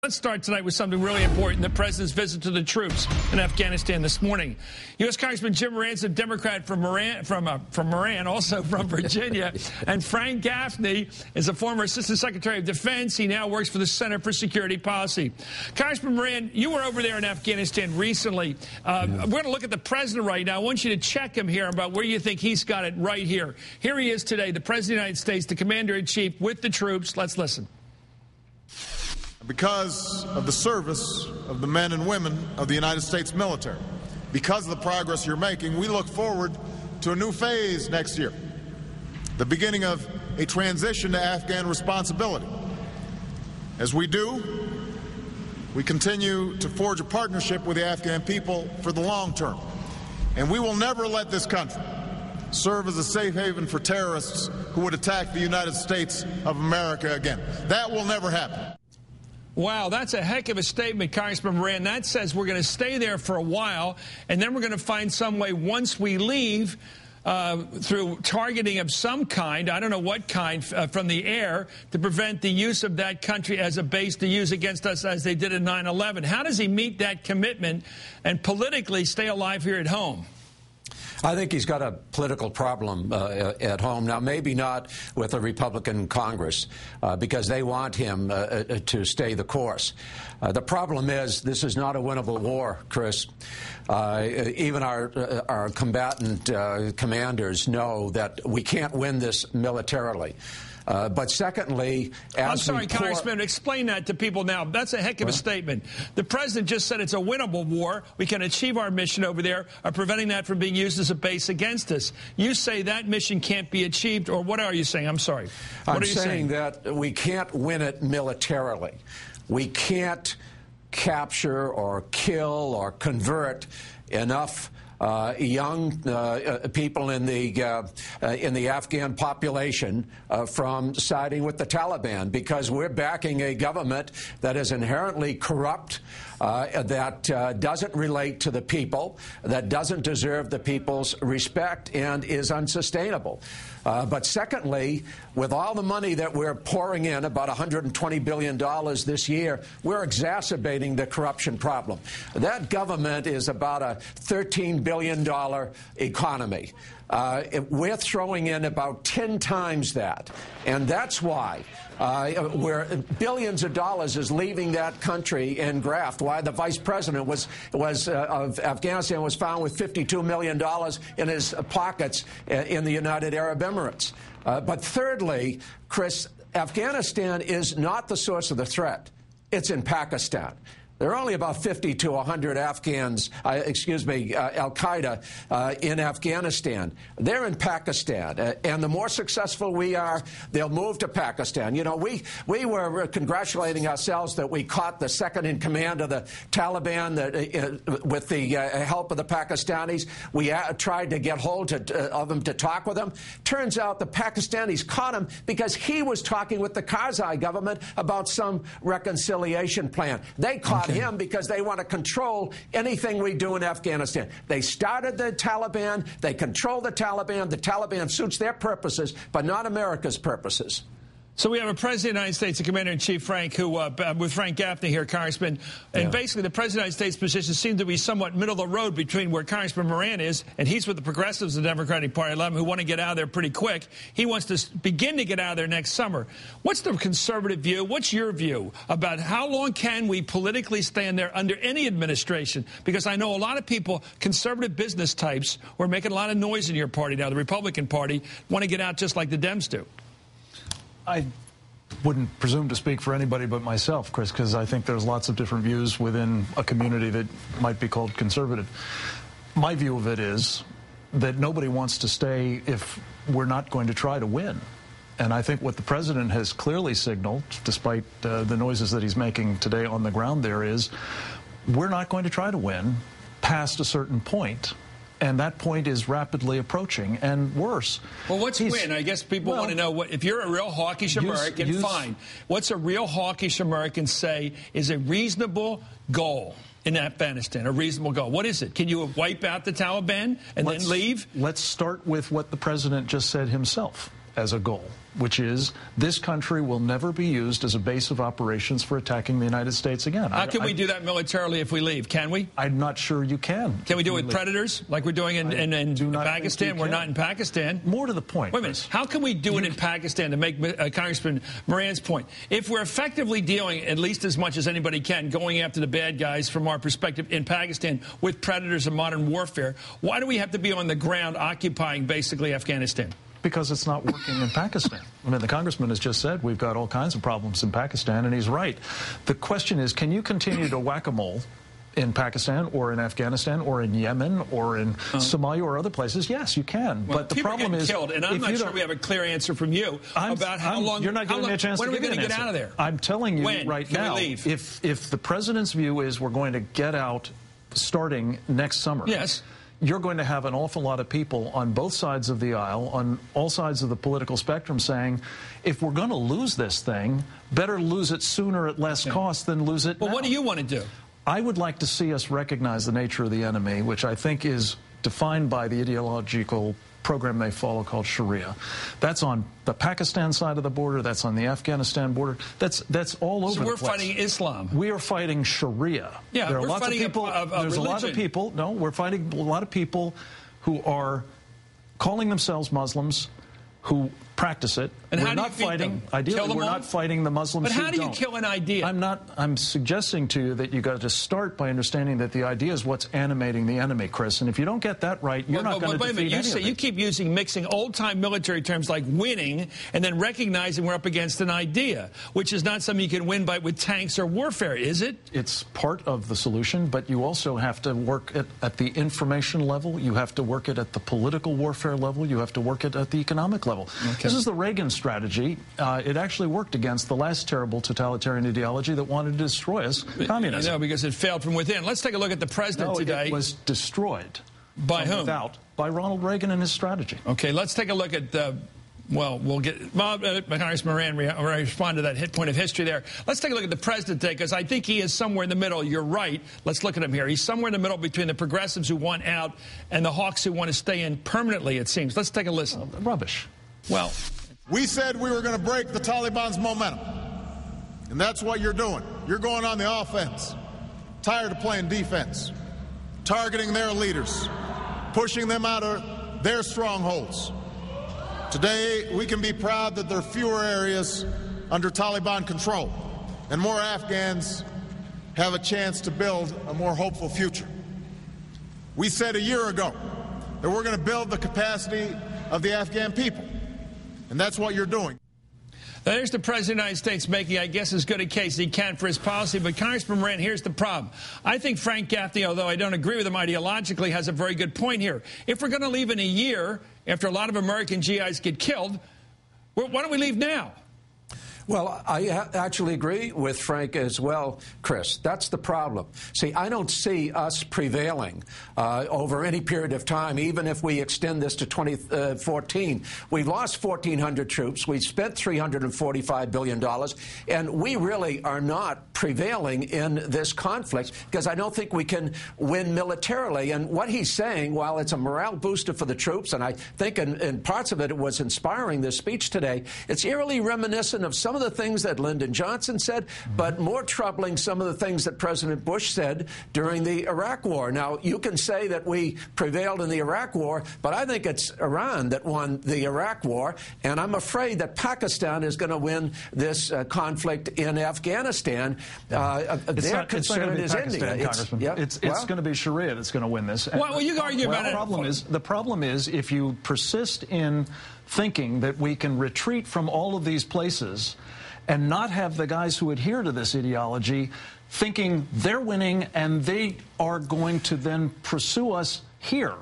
Let's start tonight with something really important, the president's visit to the troops in Afghanistan this morning. U.S. Congressman Jim Moran's a Democrat from Moran, also from Virginia. And Frank Gaffney is a former Assistant Secretary of Defense. He now works for the Center for Security Policy. Congressman Moran, you were over there in Afghanistan recently. We're going to look at the president right now. I want you to check him here about where you think he's got it right here. Here he is today, the President of the United States, the Commander-in-Chief with the troops. Let's listen. Because of the service of the men and women of the United States military, because of the progress you're making, we look forward to a new phase next year, the beginning of a transition to Afghan responsibility. As we do, we continue to forge a partnership with the Afghan people for the long term, and we will never let this country serve as a safe haven for terrorists who would attack the United States of America again. That will never happen. Wow, that's a heck of a statement, Congressman Moran. That says we're going to stay there for a while, and then we're going to find some way once we leave through targeting of some kind, I don't know what kind, from the air to prevent the use of that country as a base to use against us as they did in 9/11. How does he meet that commitment and politically stay alive here at home? I think he's got a political problem at home. Now, maybe not with a Republican Congress, because they want him to stay the course. The problem is this is not a winnable war, Chris. Even our combatant commanders know that we can't win this militarily. But secondly, I'm sorry, Congressman, explain that to people now. That's a heck of a statement. The president just said it's a winnable war. We can achieve our mission over there of preventing that from being used as a base against us. You say that mission can't be achieved, or what are you saying? I'm sorry. What are you saying? That we can't win it militarily. We can't capture or kill or convert enough young people in the Afghan population from siding with the Taliban, because we're backing a government that is inherently corrupt, that doesn't relate to the people, that doesn't deserve the people's respect, and is unsustainable. But secondly, with all the money that we're pouring in, about $120 billion this year, we're exacerbating the corruption problem. That government is about a $13 billion economy. We're throwing in about 10 times that. And that's why where billions of dollars is leaving that country in graft, why the vice president of Afghanistan was found with $52 million in his pockets in the United Arab Emirates. But thirdly, Chris, Afghanistan is not the source of the threat. It's in Pakistan. There are only about 50 to 100 Afghans, Al-Qaeda in Afghanistan. They're in Pakistan. And the more successful we are, they'll move to Pakistan. You know, we were congratulating ourselves that we caught the second in command of the Taliban with the help of the Pakistanis. We tried to get hold of them to talk with them. Turns out the Pakistanis caught him because he was talking with the Karzai government about some reconciliation plan. They caught him because they want to control anything we do in Afghanistan. They started the Taliban. They control the Taliban. The Taliban suits their purposes, but not America's purposes. So we have a president of the United States, the Commander-in-Chief, Frank, who, with Frank Gaffney here, Congressman, and basically the President of the United States position seems to be somewhat middle of the road between where Congressman Moran is, and he's with the progressives of the Democratic Party, a lot of them who want to get out of there pretty quick. He wants to begin to get out of there next summer. What's the conservative view? What's your view about how long can we politically stand there under any administration? Because I know a lot of people, conservative business types, who are making a lot of noise in your party now, the Republican Party, want to get out just like the Dems do. I wouldn't presume to speak for anybody but myself, Chris, because I think there's lots of different views within a community that might be called conservative. My view of it is that nobody wants to stay if we're not going to try to win. And I think what the president has clearly signaled, despite the noises that he's making today on the ground there, is we're not going to try to win past a certain point. And that point is rapidly approaching, and worse. Well, what's win? I guess people want to know, what if you're a real hawkish American, fine. What's a real hawkish American say is a reasonable goal in Afghanistan, a reasonable goal? What is it? Can you wipe out the Taliban and then leave? Let's start with what the president just said himself. as a goal, which is this country will never be used as a base of operations for attacking the United States again. How can we do that militarily if we leave? Can we? I'm not sure you can. Can we do it with predators like we're doing in Pakistan? We're not in Pakistan. More to the point. Wait a minute. How can we do it in Pakistan, to make Congressman Moran's point? If we're effectively dealing, at least as much as anybody can, going after the bad guys from our perspective in Pakistan with predators and modern warfare, why do we have to be on the ground occupying basically Afghanistan? Because it's not working in Pakistan. I mean, the congressman has just said we've got all kinds of problems in Pakistan, and he's right. The question is, can you continue to whack-a-mole in Pakistan or in Afghanistan or in Yemen or in Somalia or other places? Yes, you can. Well, but the problem is, killed, and I'm not sure we have a clear answer from you about how long. You're not giving me a chance when to are we going to get out of there? I'm telling you right now. We leave? If the president's view is we're going to get out starting next summer. Yes. You're going to have an awful lot of people on both sides of the aisle, on all sides of the political spectrum, saying, if we're going to lose this thing, better lose it sooner at less cost than lose it now. Well, what do you want to do? I would like to see us recognize the nature of the enemy, which I think is defined by the ideological program they follow called Sharia. That's on the Pakistan side of the border. That's on the Afghanistan border. That's all over the place. So we're fighting Islam. We are fighting Sharia. Yeah, there are we're lots fighting of people. There's a lot of people. No, we're fighting a lot of people who are calling themselves Muslims, who practice it. And we're how do not you beat fighting. them? Ideally, we're not fighting the Muslims. But how do you don't. kill an idea? I'm suggesting to you that you got to start by understanding that the idea is what's animating the enemy, Chris. And if you don't get that right, you're not going to defeat any of it. You keep mixing old-time military terms like winning and then recognizing we're up against an idea, which is not something you can win by with tanks or warfare, is it? It's part of the solution, but you also have to work it at the information level. You have to work it at the political warfare level. You have to work it at the economic level. Okay. This is the Reagan strategy. It actually worked against the last terrible totalitarian ideology that wanted to destroy us, communism. No, because it failed from within. Let's take a look at the president today. It was destroyed. By whom? By Ronald Reagan and his strategy. Okay, let's take a look at the... Well, we'll get... Congressman Moran respond to that point of history there. Let's take a look at the president today, because I think he is somewhere in the middle. You're right. Let's look at him here. He's somewhere in the middle between the progressives who want out and the hawks who want to stay in permanently, it seems. Let's take a listen. Rubbish. Well... We said we were going to break the Taliban's momentum, and that's what you're doing. You're going on the offense, tired of playing defense, targeting their leaders, pushing them out of their strongholds. Today, we can be proud that there are fewer areas under Taliban control, and more Afghans have a chance to build a more hopeful future. We said a year ago that we're going to build the capacity of the Afghan people. And that's what you're doing. There's the President of the United States making, I guess, as good a case as he can for his policy. But, Congressman Moran, here's the problem. I think Frank Gaffney, although I don't agree with him ideologically, has a very good point here. If we're going to leave in a year, after a lot of American GIs get killed, why don't we leave now? Well, I actually agree with Frank as well, Chris. That's the problem. See, I don't see us prevailing over any period of time, even if we extend this to 2014. We've lost 1,400 troops. We've spent $345 billion. And we really are not prevailing in this conflict because I don't think we can win militarily. And what he's saying, while it's a morale booster for the troops, and I think in parts of it was inspiring, this speech today, it's eerily reminiscent of some of the things that Lyndon Johnson said, but more troubling, some of the things that President Bush said during the Iraq War. Now, you can say that we prevailed in the Iraq War, but I think it's Iran that won the Iraq War, and I'm afraid that Pakistan is going to win this conflict in Afghanistan. Their concern is India. It's going to be Sharia that's going to win this. Well, you argue about it. The problem is if you persist in thinking that we can retreat from all of these places and not have the guys who adhere to this ideology thinking they're winning and they are going to then pursue us here.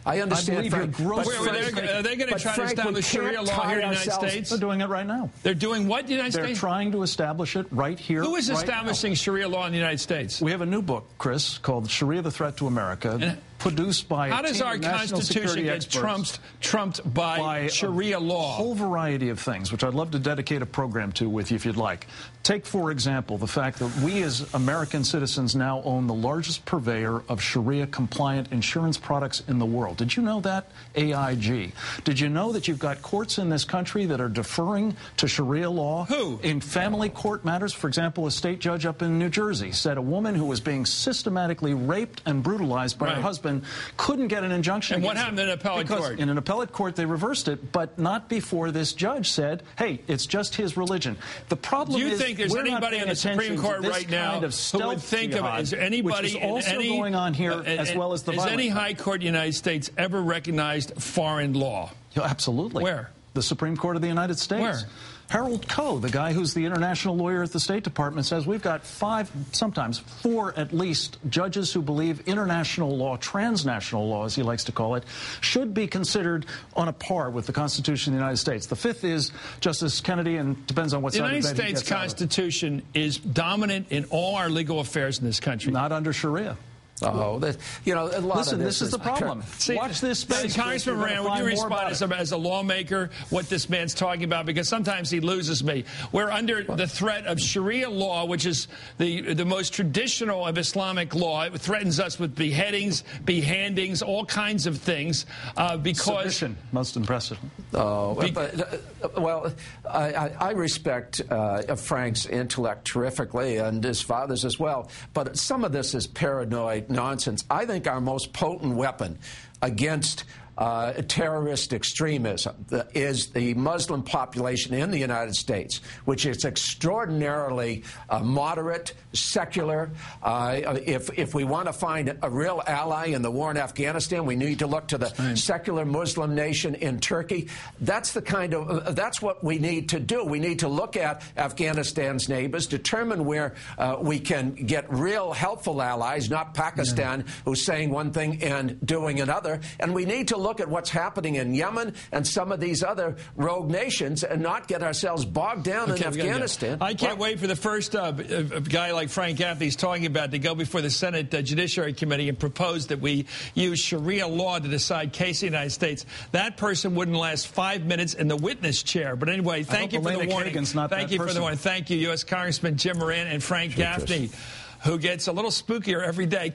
I understand, Frank. Are they going to try to establish Sharia law here in the United States? They're doing it right now. They're doing what in the United States? They're trying to establish it right here. Who is establishing Sharia law in the United States? We have a new book, Chris, called Sharia, the Threat to America. produced by How does our Constitution get trumped by Sharia law? A whole variety of things, which I'd love to dedicate a program to with you if you'd like. Take, for example, the fact that we as American citizens now own the largest purveyor of Sharia-compliant insurance products in the world. Did you know that? AIG. Did you know that you've got courts in this country that are deferring to Sharia law? Who? In family court matters. For example, a state judge up in New Jersey said a woman who was being systematically raped and brutalized by her husband couldn't get an injunction. And what happened in an appellate court? In an appellate court, they reversed it, but not before this judge said, hey, it's just his religion. The problem is, do you think there's anybody on the Supreme Court right now who would think of it? Is anybody which is also going on here as well as the Has violent any high court in the United States ever recognized foreign law? Yeah, absolutely. Where? The Supreme Court of the United States. Where? Harold Koh, the guy who's the international lawyer at the State Department, says we've got 5, sometimes 4 at least, judges who believe international law, transnational law, as he likes to call it, should be considered on a par with the Constitution of the United States. The 5th is Justice Kennedy, and depends on what side of the bed he gets out of. The United States Constitution is dominant in all our legal affairs in this country. Not under Sharia. Oh, you know, a lot Listen, of this is the problem. See, watch this space. Congressman Moran, would you respond as a lawmaker what this man's talking about? Because sometimes he loses me. We're under the threat of Sharia law, which is the most traditional of Islamic law. It threatens us with beheadings, behandings, all kinds of things. Because submission, most impressive. Oh, well, I respect Frank's intellect terrifically, and his father's as well. But some of this is paranoid nonsense. I think our most potent weapon against terrorist extremism is the Muslim population in the United States, which is extraordinarily moderate, secular. If we want to find a real ally in the war in Afghanistan, we need to look to the secular Muslim nation in Turkey. That's the kind of that's what we need to do. We need to look at Afghanistan's neighbors, determine where we can get real helpful allies, not Pakistan, who's saying one thing and doing another. And we need to look at what's happening in Yemen and some of these other rogue nations and not get ourselves bogged down in Afghanistan. I can't wait for the first guy like Frank Gaffney he's talking about to go before the Senate Judiciary Committee and propose that we use Sharia law to decide cases in the United States. That person wouldn't last 5 minutes in the witness chair. But anyway, thank you for the warning. Thank you for the warning. Thank you, U.S. Congressman Jim Moran and Frank Gaffney, who gets a little spookier every day.